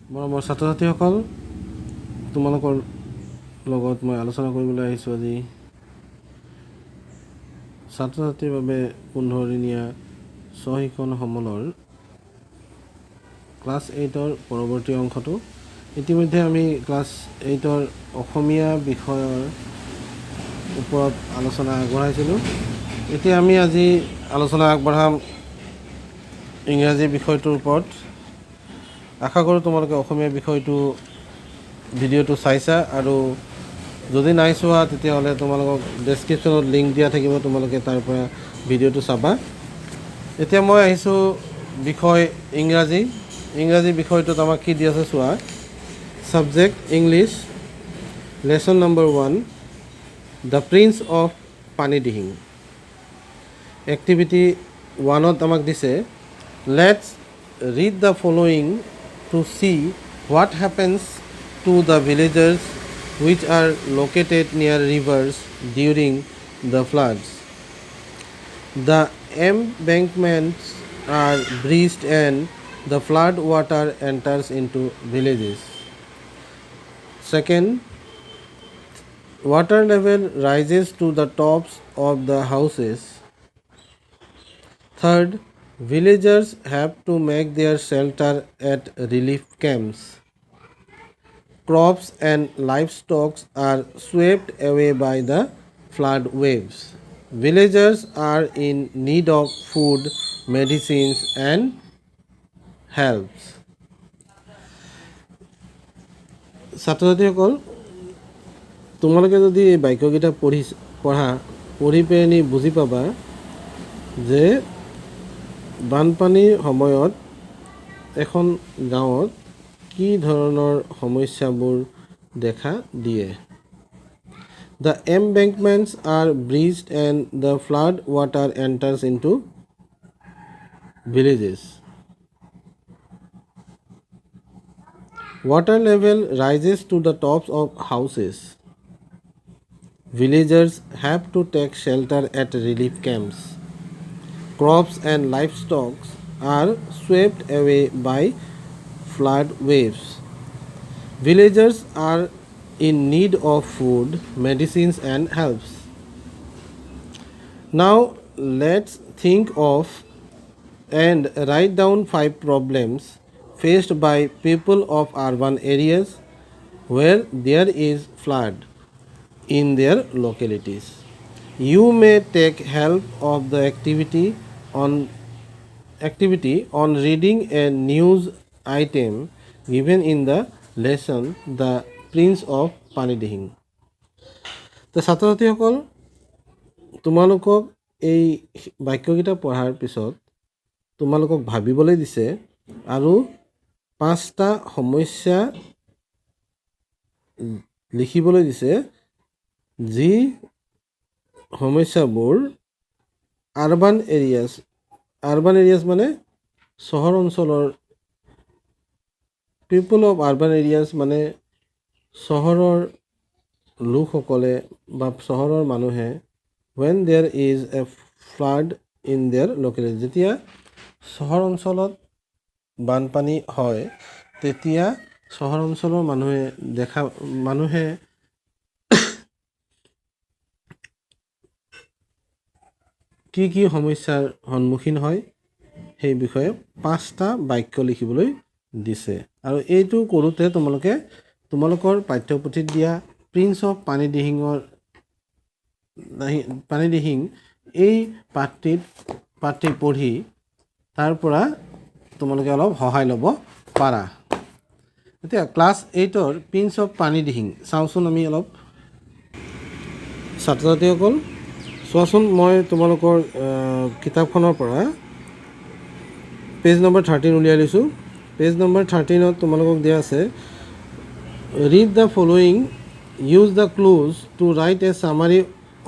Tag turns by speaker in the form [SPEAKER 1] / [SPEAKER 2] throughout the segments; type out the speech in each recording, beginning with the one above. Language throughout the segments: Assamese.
[SPEAKER 1] মোৰ ছাত্ৰ ছাত্ৰীসকল তোমালোকৰ লগত মই আলোচনা কৰিবলৈ আহিছোঁ আজি ছাত্ৰ ছাত্ৰীৰ বাবে 15 দিনীয়া স্বশিক্ষণ সমলৰ ক্লাছ 8ৰ পৰৱৰ্তী অংশটো ইতিমধ্যে আমি ক্লাছ 8ৰ অসমীয়া বিষয়ৰ ওপৰত আলোচনা আগবঢ়াইছিলোঁ। এতিয়া আমি আজি আলোচনা আগবঢ়াম ইংৰাজী বিষয়টোৰ ওপৰত। আশা কৰোঁ তোমালোকে অসমীয়া বিষয়টো ভিডিঅ'টো চাইছা, আৰু যদি নাই চোৱা তেতিয়াহ'লে তোমালোকক ডেছক্ৰিপশ্যনত লিংক দিয়া থাকিব, তোমালোকে তাৰ পৰা ভিডিঅ'টো চাবা। এতিয়া মই আহিছোঁ বিষয় ইংৰাজী বিষয়টোত আমাক কি দি আছে চোৱা। Subject English, lesson number 1, the prince of Pani Dihing. Activity 1ত আমাক দিছে, let's read the following to see what happens to the villagers which are located near rivers during the floods. The embankments are breached and the flood water enters into villages. Second, water level rises to the tops of the houses. Third, villagers have to make their shelter at relief camps. Crops and livestock are swept away by the flood waves. Villagers are in need of food, medicines and help. ছাত্ৰ ছাত্ৰীসকল, তোমালোকে যদি এই বাক্যকেইটা পঢ়ি পেনি বুজি পাবা যে বানপানীৰ সময়ত এখন গাঁৱত কি ধৰণৰ সমস্যাবোৰ দেখা দিয়ে। The embankments are breached and the flood water enters into villages. Water level rises to the tops of houses. Villagers have to take shelter at relief camps. Crops and livestock are swept away by flood waves. Villagers are in need of food, medicines and helps. Now let's think of and write down 5 problems faced by people of urban areas where there is flood in their localities. You may take help of the activity on reading a news item given in the lesson The Prince of Pani Dihing. তো ছাত্ৰ ছাত্ৰীসকল, তোমালোকক এই বাক্যকেইটা পঢ়াৰ পিছত তোমালোকক ভাবিবলৈ দিছে আৰু 5টা সমস্যা লিখিবলৈ দিছে, যি সমস্যাবোৰ আৰবান এৰিয়াছ মানে চহৰ অঞ্চলৰ, পিপল অফ আৰবান এৰিয়াছ মানে চহৰৰ লোকসকলে বা চহৰৰ মানুহে, when there is a flood in their locality, যেতিয়া চহৰ অঞ্চলত বানপানী হয় তেতিয়া চহৰ অঞ্চলৰ মানুহে কি কি সমস্যাৰ সন্মুখীন হয় সেই বিষয়ে 5টা বাক্য লিখিবলৈ দিছে। আৰু এইটো কৰোঁতে তোমালোকৰ পাঠ্যপুথিত দিয়া প্ৰিন্স অফ পানী দিহিং এই পাঠটি পঢ়ি তাৰ পৰা তোমালোকে অলপ সহায় ল'ব পাৰা। এতিয়া class 8ৰ prince of Pani Dihing চাওঁচোন আমি অলপ। ছাত্ৰ ছাত্ৰীসকল চোৱাচোন, মই তোমালোকৰ কিতাপখনৰ পৰা পেজ নম্বৰ 13 উলিয়াই লৈছোঁ। পেজ নম্বৰ 13ত তোমালোকক দিয়া আছে, read the following, use the clues to write a summary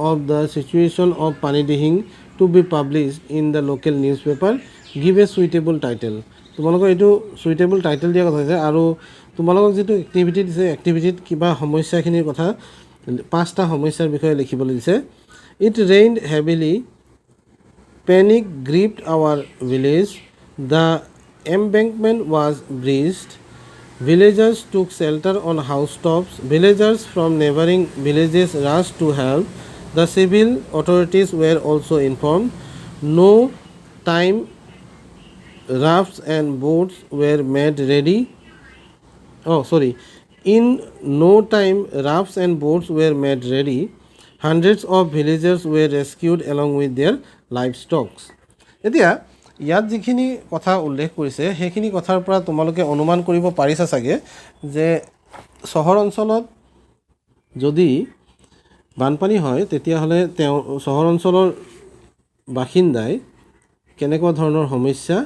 [SPEAKER 1] of the situation of Pani Dihing to be published in the local newspaper, give a suitable title. তোমালোকৰ এইটো চুইটেবল টাইটেল দিয়া কথা হৈছে। আৰু তোমালোকক যিটো এক্টিভিটি দিছে, এক্টিভিটিত কিবা সমস্যাখিনিৰ কথা 5টা সমস্যাৰ বিষয়ে লিখিবলৈ দিছে। It rained heavily. Panic gripped our village. The embankment was breached. Villagers took shelter on housetops. Villagers from neighboring villages rushed to help. The civil authorities were also informed. No time rafts and boats were made ready. In no time rafts and boats were made ready. Hundreds of villagers were rescued along with their livestock. এতিয়া ইয়াত যিখিনি কথা উল্লেখ কৰিছে সেইখিনি কথাৰ পৰা তোমালোকে অনুমান কৰিব পাৰিছা চাগে যে চহৰ অঞ্চলত যদি বানপানী হয় তেতিয়াহ'লে চহৰ অঞ্চলৰ বাসিন্দাই কেনেকুৱা ধৰণৰ সমস্যা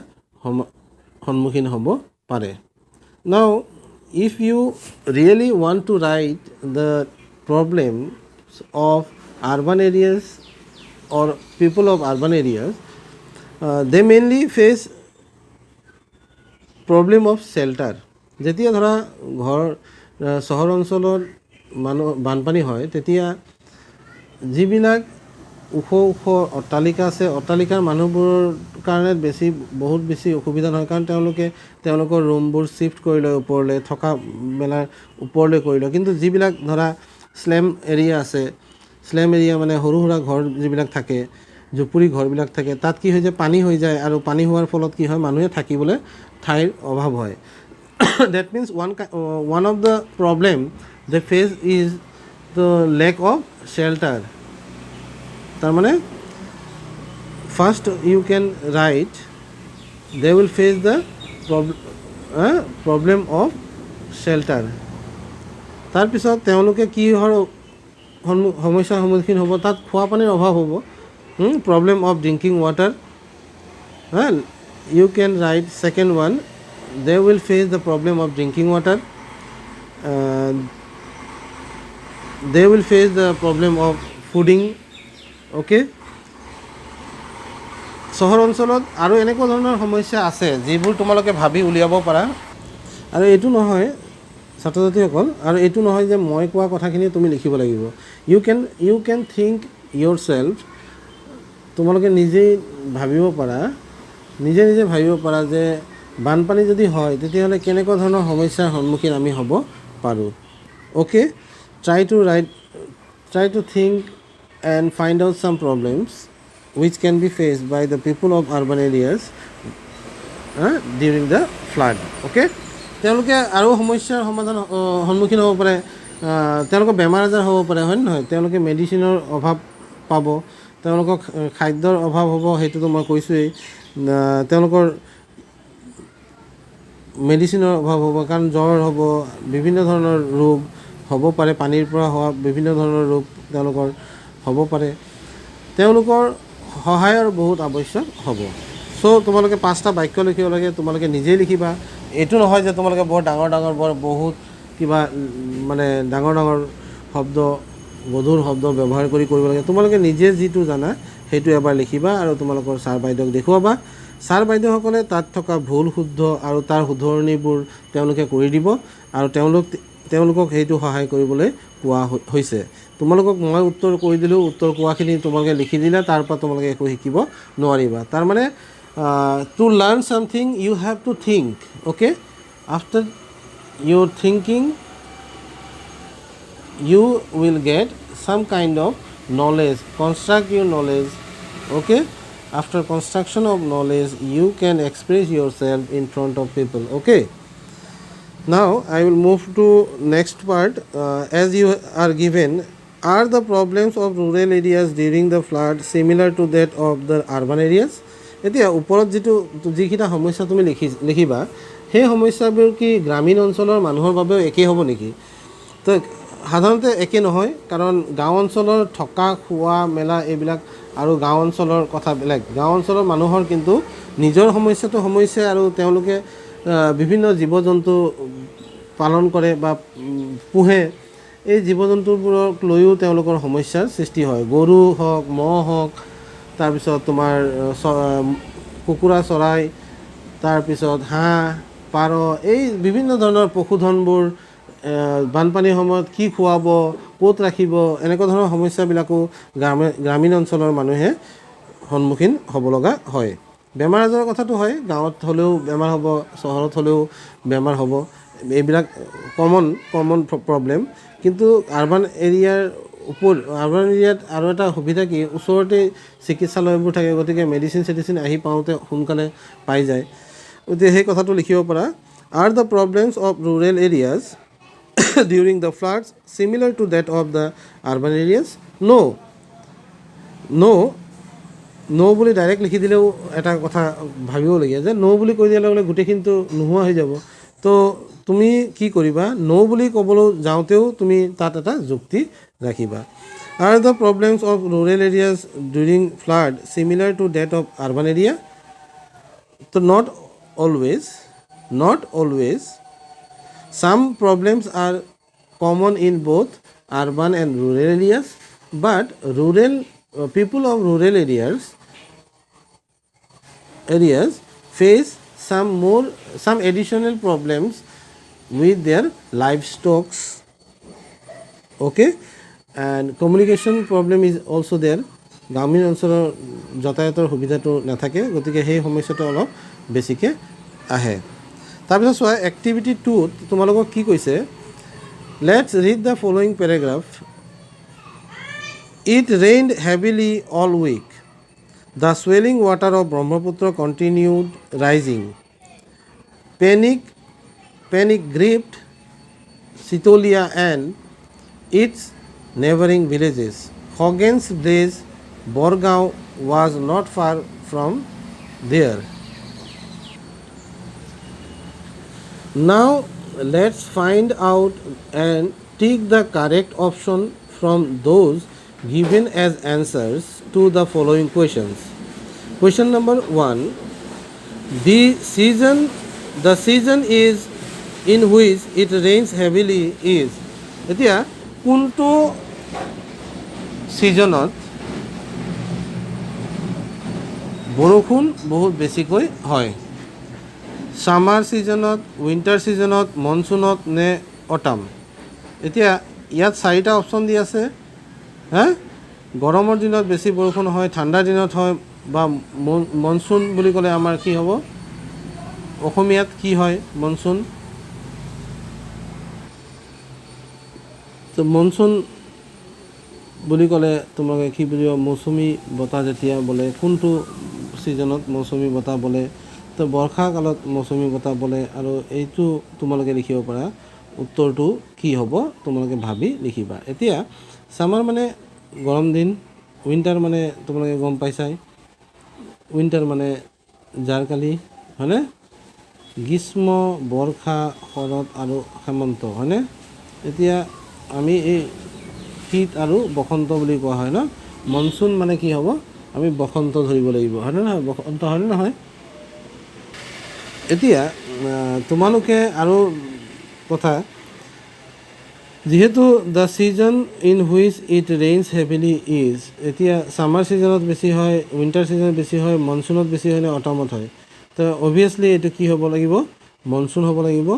[SPEAKER 1] সন্মুখীন হ'ব পাৰে। নাও if you really want to write the problems of urban areas or people of urban areas, they mainly face problem of shelter. যেতিয়া ধৰা চহৰ অঞ্চলত বানপানী হয় তেতিয়া যিবিলাক ওখ ওখ অট্টালিকা আছে অট্টালিকাৰ মানুহবোৰৰ কাৰণে বহুত বেছি অসুবিধা নহয়, কাৰণ তেওঁলোকৰ ৰুমবোৰ শ্বিফ্ট কৰি লয় ওপৰলৈ, থকা মেলাৰ ওপৰলৈ কৰি লয়। কিন্তু যিবিলাক ধৰা স্লেম এৰিয়া আছে, স্লেম এৰিয়া মানে সৰু সুৰা ঘৰ যিবিলাক থাকে, জুপুৰি ঘৰবিলাক থাকে, তাত কি হৈ যায় পানী হৈ যায়, আৰু পানী হোৱাৰ ফলত কি হয় মানুহে থাকিবলৈ ঠাইৰ অভাৱ হয়। That means one of the problem they face is the lack of shelter. তাৰমানে first you can write they will face the problem of shelter. তাৰপিছত তেওঁলোকে কি সমস্যাৰ সন্মুখীন হ'ব, তাত খোৱা পানীৰ অভাৱ হ'ব, problem of drinking water. You can write second one, they will face the problem of drinking water. They will face the problem of fooding. Okay, চহৰ অঞ্চলত আৰু এনেকুৱা ধৰণৰ সমস্যা আছে যিবোৰ তোমালোকে ভাবি উলিয়াব পাৰা। আৰু এইটো নহয় ছাত্ৰ ছাত্ৰীসকল, আৰু এইটো নহয় যে মই কোৱা কথাখিনি তুমি লিখিব লাগিব। ইউ কেন থিংক ইয়ৰ চেল্ফ, তোমালোকে নিজে ভাবিব পাৰা যে বানপানী যদি হয় তেতিয়াহ'লে কেনেকুৱা ধৰণৰ সমস্যাৰ সন্মুখীন আমি হ'ব পাৰোঁ। Okay, try to think and find out some problems which can be faced by the people of urban areas during the flood. Okay, তেওঁলোকে আৰু সমস্যাৰ সন্মুখীন হ'ব পাৰে, তেওঁলোকৰ বেমাৰ আজাৰ হ'ব পাৰে, হয় নহয়, তেওঁলোকে মেডিচিনৰ অভাৱ পাব, তেওঁলোকৰ খাদ্যৰ অভাৱ হ'ব, সেইটোতো মই কৈছোঁৱেই, তেওঁলোকৰ মেডিচিনৰ অভাৱ হ'ব, কাৰণ জ্বৰ হ'ব, বিভিন্ন ধৰণৰ ৰোগ হ'ব পাৰে, পানীৰ পৰা হোৱা বিভিন্ন ধৰণৰ ৰোগ তেওঁলোকৰ হ'ব পাৰে, তেওঁলোকৰ সহায়ৰ বহুত আৱশ্যক হ'ব। তোমালোকে 5টা বাক্য লিখিব লাগে, তোমালোকে নিজেই লিখিবা। এইটো নহয় যে তোমালোকে বৰ বহুত কিবা মানে ডাঙৰ শব্দ, গধুৰ শব্দ ব্যৱহাৰ কৰিব লাগে। তোমালোকে নিজে যিটো জানা সেইটো এবাৰ লিখিবা আৰু তোমালোকৰ ছাৰ বাইদেউক দেখুৱাবা। ছাৰ বাইদেউসকলে তাত থকা ভুল শুদ্ধ আৰু তাৰ শুধৰণিবোৰ তেওঁলোকে কৰি দিব, আৰু তেওঁলোকক সেইটো সহায় কৰিবলৈ কোৱা হৈছে। তোমালোকক মই উত্তৰ কৈ দিলোঁ, উত্তৰ কোৱাখিনি তোমালোকে লিখি দিলা, তাৰ পৰা তোমালোকে একো শিকিব নোৱাৰিবা। তাৰমানে to learn something you have to think. Okay, after your thinking you will get some kind of knowledge, construct your knowledge. Okay, after construction of knowledge you can express yourself in front of people. Okay, now I will move to next part. As you are given, are the problems of rural areas during the flood similar to that of the urban areas? এতিয়া ওপৰত যিকেইটা সমস্যা তুমি লিখিবা সেই সমস্যাবোৰ কি গ্ৰামীণ অঞ্চলৰ মানুহৰ বাবেও একেই হ'ব নেকি? তো সাধাৰণতে একে নহয়, কাৰণ গাঁও অঞ্চলৰ থকা খোৱা মেলা এইবিলাক আৰু গাঁও অঞ্চলৰ কথা বেলেগ। গাঁও অঞ্চলৰ মানুহৰ কিন্তু নিজৰ সমস্যাটো সমস্যা, আৰু তেওঁলোকে বিভিন্ন জীৱ জন্তু পালন কৰে বা পোহে, এই জীৱ জন্তুবোৰক লৈও তেওঁলোকৰ সমস্যাৰ সৃষ্টি হয়। গৰু হওক, ম'হ হওক, তাৰপিছত তোমাৰ কুকুৰা চৰাই, তাৰপিছত হাঁহ পাৰ, এই বিভিন্ন ধৰণৰ পশুধনবোৰ বানপানীৰ সময়ত কি খুৱাব, ক'ত ৰাখিব, এনেকুৱা ধৰণৰ সমস্যাবিলাকো গ্ৰামীণ অঞ্চলৰ মানুহে সন্মুখীন হ'ব লগা হয়। বেমাৰ আজাৰৰ কথাটো হয়, গাঁৱত হ'লেও বেমাৰ হ'ব, চহৰত হ'লেও বেমাৰ হ'ব, এইবিলাক কমন প্ৰব্লেম কিন্তু আৰবান এৰিয়াৰ আৰবান এৰিয়াত আৰু এটা সুবিধা কি ওচৰতে চিকিৎসালয়বোৰ থাকে গতিকে মেডিচিন আহি পাওঁতে সোনকালে পাই যায় গতিকে সেই কথাটো লিখিব পাৰা are the problems of rural areas during the floods similar to that of the urban areas no' বুলি ডাইৰেক্ট লিখি দিলেও এটা কথা ভাবিবলগীয়া যে ন' বুলি কৈ দিয়াৰ লগে লগে গোটেইখিনিতো নোহোৱা হৈ যাব তো তুমি কি কৰিবা ন' বুলি ক'বলৈ যাওঁতেও তুমি তাত এটা যুক্তি ৰাখিবা are the problems of rural areas during flood similar to that of urban area তো not always some problems are common in both urban and rural areas but people of rural areas face some additional problems with their livestock okay and communication problem is also there গ্ৰামীণ অঞ্চলৰ যাতায়াতৰ সুবিধাটো নাথাকে গতিকে সেই সমস্যাটো অলপ বেছিকৈ আহে তাৰপিছত চোৱা এক্টিভিটি 2 তোমালোকক কি কৈছে let's read the following paragraph it rained heavily all week the swelling water of Brahmaputra continued rising panic gripped Sitolia and its neighboring villages Khoggen's village Borgaon was not far from there Now let's find out and tick the correct option from those given as answers to the following questions. Question number 1. The season is in which it rains heavily is. এতিয়া কোনটো সিজনত বৰষুণ বহুত বেছিকৈ হয় সামাৰ ছিজনত উইণ্টাৰ ছিজনত মনচুনত নে অটাম এতিয়া ইয়াত 4টা অপশ্যন দি আছে হা গৰমৰ দিনত বেছি বৰষুণ হয় ঠাণ্ডাৰ দিনত হয় বা মনচুন বুলি ক'লে আমাৰ কি হ'ব অসমীয়াত কি হয় মনচুন তো মনচুন বুলি ক'লে তোমালোকে কি বুজিব মৌচুমী বতাহ যেতিয়া বলে কোনটো ছিজনত মৌচুমী বতাহ বলে তো বৰ্ষা কালত মৌচুমী বতাহ বলে আৰু এইটো তোমালোকে লিখিব পাৰা উত্তৰটো কি হ'ব তোমালোকে ভাবি লিখিবা এতিয়া সামাৰ মানে গৰম দিন উইণ্টাৰ মানে তোমালোকে গম পাইছাই উইণ্টাৰ মানে জাৰকালি হয়নে গ্ৰীষ্ম বৰ্ষা শৰৎ আৰু হেমন্ত হয়নে এতিয়া আমি এই শীত আৰু বসন্ত বুলি কোৱা হয় ন মনচুন মানে কি হ'ব আমি বসন্ত ধৰিব লাগিব হয়নে নহয় বসন্ত হয়নে নহয় এতিয়া তোমালোকে আৰু কথা যেহেতু দ্য সিজন in which it rains heavily is এতিয়া সামাৰ ছিজনত বেছি হয় উইণ্টাৰ ছিজনত বেছি হয় মনচুনত বেছি হয় নে অটামত হয় তো অবভিয়াছলি এইটো কি হ'ব লাগিব মনচুন হ'ব লাগিব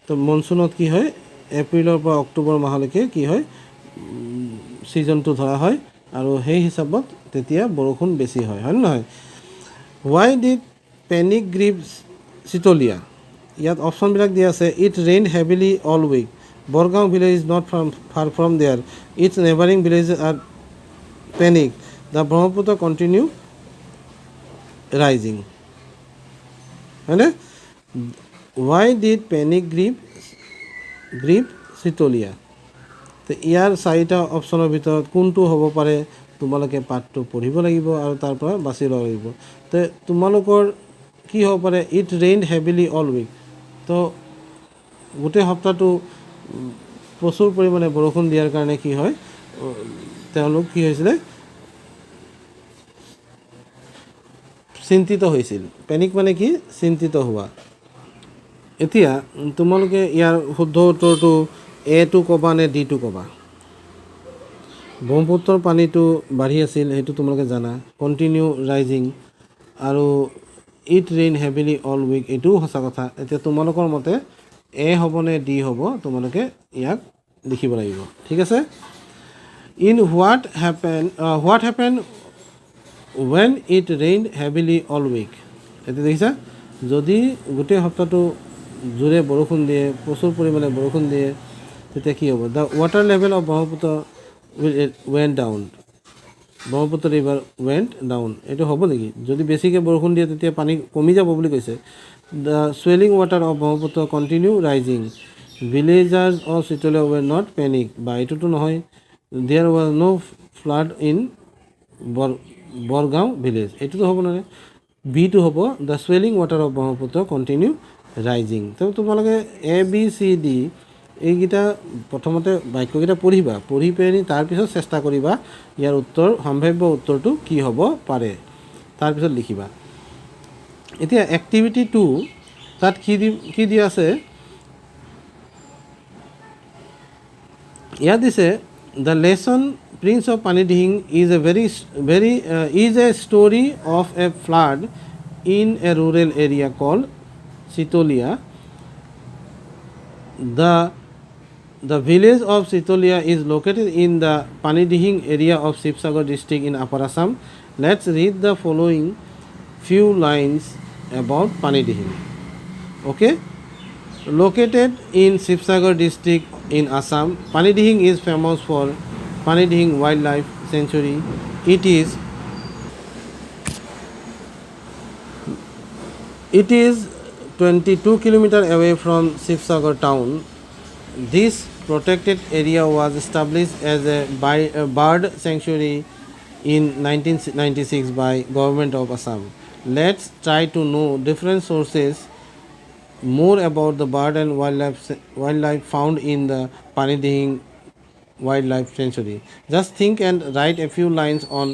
[SPEAKER 1] তো মনচুনত কি হয় এপ্ৰিলৰ পৰা অক্টোবৰ মাহলৈকে কি হয় ছিজনটো ধৰা হয় আৰু সেই হিচাপত তেতিয়া বৰষুণ বেছি হয় হয়নে নহয় why did panic grip Chitalia ইয়াত অপশ্যনবিলাক দিয়া আছে it rain heavily all week Borgaon village is not far from there its neighbouring village are panic the Brahmaputra continue rising হয়নে why did panic grip Chitalia তো ইয়াৰ 4টা অপশ্যনৰ ভিতৰত কোনটো হ'ব পাৰে তোমালোকে পাঠটো পঢ়িব লাগিব আৰু তাৰ পৰা বাছি ল'ব লাগিব তো তোমালোকৰ কি হ'ব পাৰে it rain heavily all week তো গোটেই সপ্তাহটো প্ৰচুৰ পৰিমাণে বৰষুণ দিয়াৰ কাৰণে কি হয় তেওঁলোক কি হৈছিলে চিন্তিত হৈছিল পেনিক মানে কি চিন্তিত হোৱা এতিয়া তোমালোকে ইয়াৰ শুদ্ধ উত্তৰটো এটো ক'বা নে ডিটো ক'বা ব্ৰহ্মপুত্ৰৰ পানীটো বাঢ়ি আছিল সেইটো তোমালোকে জানা কণ্টিনিউ ৰাইজিং আৰু it rain heavily all week এইটোও সঁচা কথা এতিয়া তোমালোকৰ মতে এ হ'ব নে ডি হ'ব তোমালোকে ইয়াক লিখিব লাগিব ঠিক আছে in what happen when it rained heavily all week এতিয়া দেখিছা যদি গোটেই সপ্তাহটো জোৰে বৰষুণ দিয়ে, প্ৰচুৰ পৰিমাণে বৰষুণ দিয়ে, তেতিয়া কি হ'ব? The water level of Brahmaputra went down. Brahmaputra river went down, এইটো হ'ব নেকি? যদি বেছিকৈ বৰষুণ দিয়ে তেতিয়া পানী কমি যাব বুলি কৈছে। The swelling water of Brahmaputra continue rising, villagers of Chitalia were not panic, বা এইটোতো নহয়। There was no' flood in Borgaon village, এইটোতো হ'ব নহয়। বিটো হ'ব the swelling water of Brahmaputra continue rising. তো তোমালোকে ABCD এইকেইটা প্ৰথমতে বাক্যকেইটা পঢ়িবা, পঢ়ি পেলাই তাৰপিছত চেষ্টা কৰিবা ইয়াৰ উত্তৰ, সম্ভাৱ্য উত্তৰটো কি হ'ব পাৰে, তাৰপিছত লিখিবা। এতিয়া এক্টিভিটি 2 তাত কি দিয়া আছে, ইয়াত দিছে the lesson prince of Pani Dihing is a story of a flood in a rural area called Chitalia. The village of Sitolia is located in the Panidihing area of Sibsagar district in Upper Assam. Let's read the following few lines about Panidihing. Okay, located in Sibsagar district in Assam, Panidihing is famous for Panidihing Wildlife Sanctuary. It is 22 kilometers away from Sibsagar town. This protected area was established as a bird sanctuary in 1996 by Government of Assam. Let's try to know different sources more about the bird and wildlife found in the Panidihing Wildlife Sanctuary. Just think and write a few lines on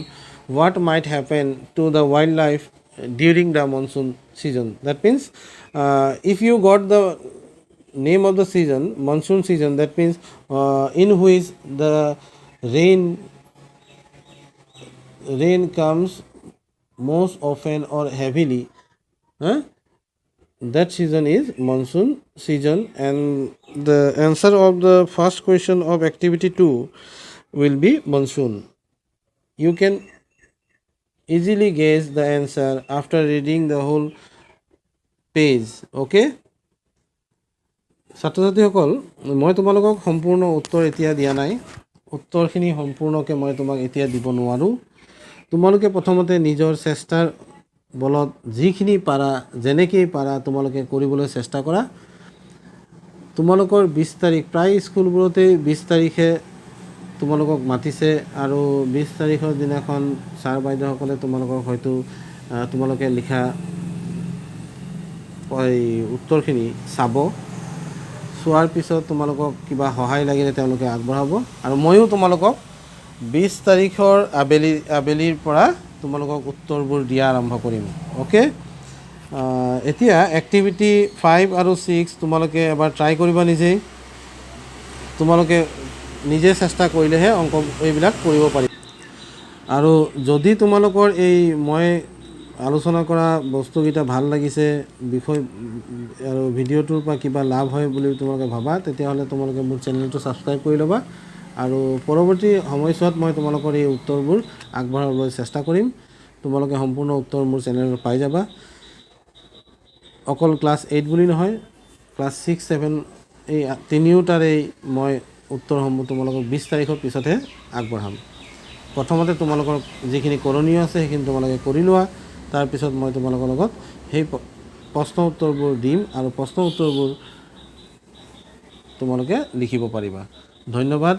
[SPEAKER 1] what might happen to the wildlife during the monsoon season. That means if you got the name of the season, monsoon season, that means in which the rain comes most often or heavily, that season is monsoon season. And the answer of the first question of activity 2 will be monsoon. You can easily guess the answer after reading the whole page. Okay, ছাত্ৰ ছাত্ৰীসকল, মই তোমালোকক সম্পূৰ্ণ উত্তৰ এতিয়া দিয়া নাই। উত্তৰখিনি সম্পূৰ্ণকৈ মই তোমাক এতিয়া দিব নোৱাৰোঁ। তোমালোকে প্ৰথমতে নিজৰ চেষ্টাৰ বলত যিখিনি পাৰা, যেনেকৈ পাৰা তোমালোকে কৰিবলৈ চেষ্টা কৰা। তোমালোকৰ 20 তাৰিখ, প্ৰায় স্কুলবোৰতেই 20 তাৰিখে তোমালোকক মাতিছে, আৰু 20 তাৰিখৰ দিনাখন ছাৰ বাইদেউসকলে তোমালোকক হয়তো তোমালোকে লিখা উত্তৰখিনি চাব। চোৱাৰ পিছত তোমালোকক কিবা সহায় লাগিলে তেওঁলোকে আগবঢ়াব, আৰু ময়ো তোমালোকক 20 তাৰিখৰ আবেলিৰ পৰা তোমালোকক উত্তৰবোৰ দিয়া আৰম্ভ কৰিম। অ'কে, এতিয়া এক্টিভিটি 5 আৰু 6 তোমালোকে এবাৰ ট্ৰাই কৰিবা নিজেই। তোমালোকে নিজে চেষ্টা কৰিলেহে অংক এইবিলাক কৰিব পাৰিব। আৰু যদি তোমালোকৰ এই মই আলোচনা কৰা বস্তুকেইটা ভাল লাগিছে, বিষয় আৰু ভিডিঅ'টোৰ পৰা কিবা লাভ হয় বুলি তোমালোকে ভাবা, তেতিয়াহ'লে তোমালোকে মোৰ চেনেলটো ছাবস্ক্ৰাইব কৰি ল'বা, আৰু পৰৱৰ্তী সময়ছোৱাত মই তোমালোকৰ এই উত্তৰবোৰ আগবঢ়াবলৈ চেষ্টা কৰিম। তোমালোকে সম্পূৰ্ণ উত্তৰ মোৰ চেনেলত পাই যাবা। অকল ক্লাছ 8 বুলি নহয়, ক্লাছ 6, 7 এই তিনিওটাৰেই মই উত্তৰসমূহ তোমালোকক 20 তাৰিখৰ পিছতহে আগবঢ়াম। প্ৰথমতে তোমালোকৰ যিখিনি কৰণীয় আছে সেইখিনি তোমালোকে কৰি লোৱা, তাৰপিছত মই তোমালোকৰ লগত সেই প্ৰশ্ন উত্তৰবোৰ দিম, আৰু প্ৰশ্ন উত্তৰবোৰ তোমালোকে লিখিব পাৰিবা। ধন্যবাদ।